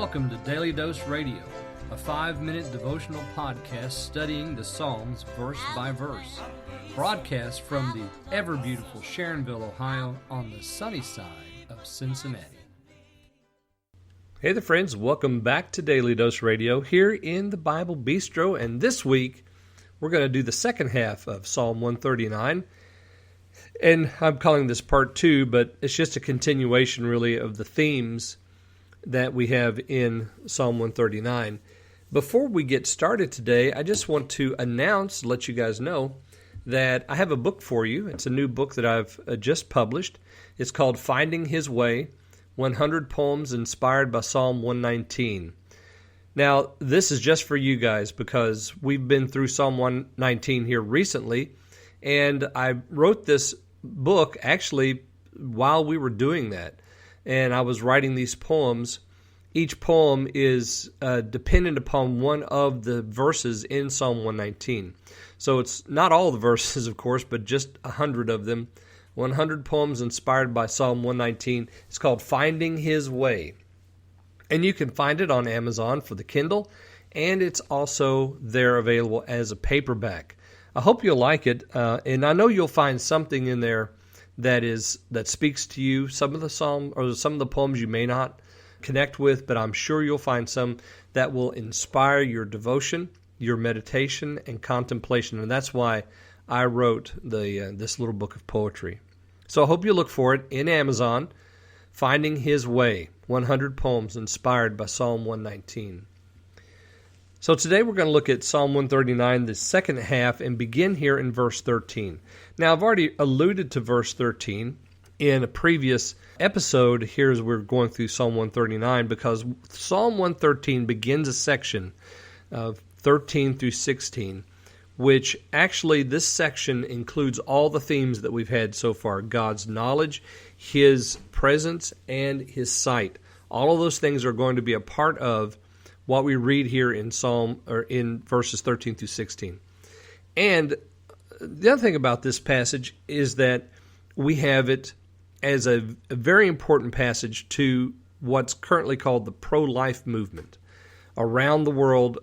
Welcome to Daily Dose Radio, a 5-minute devotional podcast studying the Psalms verse by verse. Broadcast from the ever-beautiful Sharonville, Ohio, on the sunny side of Cincinnati. Hey there, friends. Welcome back to Daily Dose Radio here in the Bible Bistro. And this week, we're going to do the second half of Psalm 139. And I'm calling this part 2, but it's just a continuation, really, of the themes that we have in Psalm 139. Before we get started today, I just want to let you guys know that I have a book for you. It's a new book that I've just published. It's called Finding His Way, 100 Poems Inspired by Psalm 119. Now, this is just for you guys because we've been through Psalm 119 here recently, and I wrote this book actually while we were doing that. And I was writing these poems. Each poem is dependent upon one of the verses in Psalm 119. So it's not all the verses, of course, but just 100 of them. 100 poems inspired by Psalm 119. It's called Finding His Way. And you can find it on Amazon for the Kindle, and it's also there available as a paperback. I hope you'll like it, and I know you'll find something in there that speaks to you. Some of the poems you may not connect with, but I'm sure you'll find some that will inspire your devotion, your meditation, and contemplation. And that's why I wrote this little book of poetry. So I hope you look for it in Amazon, Finding His Way, 100 Poems Inspired by Psalm 119. So today we're going to look at Psalm 139, the second half, and begin here in verse 13. Now, I've already alluded to verse 13 in a previous episode here as we're going through Psalm 139, because Psalm 113 begins a section of 13 through 16, which actually this section includes all the themes that we've had so far: God's knowledge, His presence, and His sight. All of those things are going to be a part of what we read here in in verses 13 through 16. And the other thing about this passage is that we have it as a very important passage to what's currently called the pro-life movement. Around the world,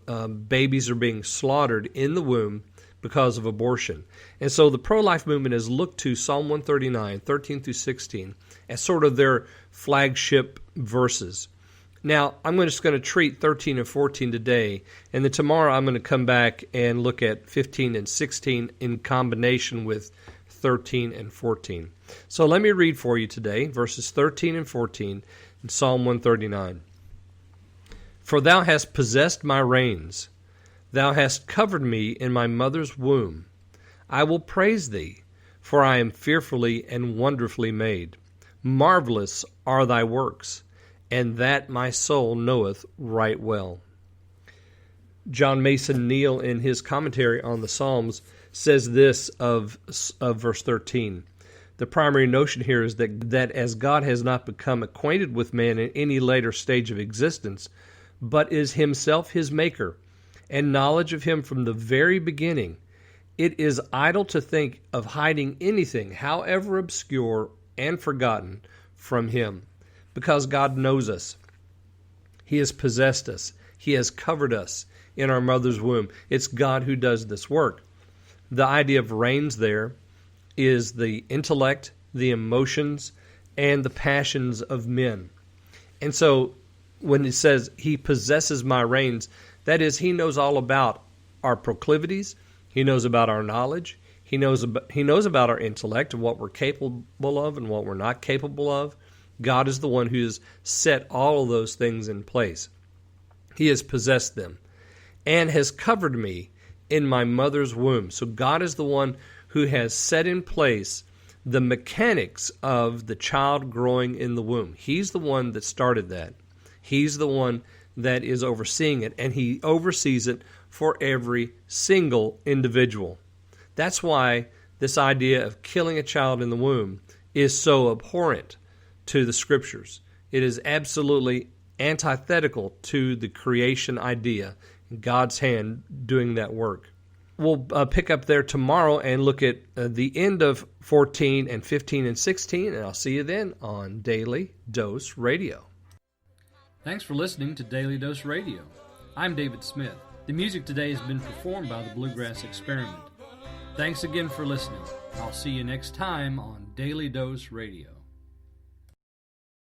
babies are being slaughtered in the womb because of abortion. And so the pro-life movement has looked to Psalm 139, 13 through 16, as sort of their flagship verses. Now, I'm just going to treat 13 and 14 today, and then tomorrow I'm going to come back and look at 15 and 16 in combination with 13 and 14. So let me read for you today, verses 13 and 14 in Psalm 139. For thou hast possessed my reins, thou hast covered me in my mother's womb. I will praise thee, for I am fearfully and wonderfully made. Marvellous are thy works, and that my soul knoweth right well. John Mason Neal, in his commentary on the Psalms, says this of verse 13. The primary notion here is that as God has not become acquainted with man in any later stage of existence, but is himself his maker, and knowledge of him from the very beginning, it is idle to think of hiding anything, however obscure and forgotten, from him. Because God knows us. He has possessed us. He has covered us in our mother's womb. It's God who does this work. The idea of reins there is the intellect, the emotions, and the passions of men. And so when it says He possesses my reins, that is, He knows all about our proclivities. He knows about our knowledge. He knows about our intellect and what we're capable of and what we're not capable of. God is the one who has set all of those things in place. He has possessed them and has covered me in my mother's womb. So God is the one who has set in place the mechanics of the child growing in the womb. He's the one that started that. He's the one that is overseeing it, and He oversees it for every single individual. That's why this idea of killing a child in the womb is so abhorrent to the Scriptures. It is absolutely antithetical to the creation idea, God's hand doing that work. We'll pick up there tomorrow and look at the end of 14 and 15 and 16, and I'll see you then on Daily Dose Radio. Thanks for listening to Daily Dose Radio. I'm David Smith. The music today has been performed by the Bluegrass Experiment. Thanks again for listening. I'll see you next time on Daily Dose Radio.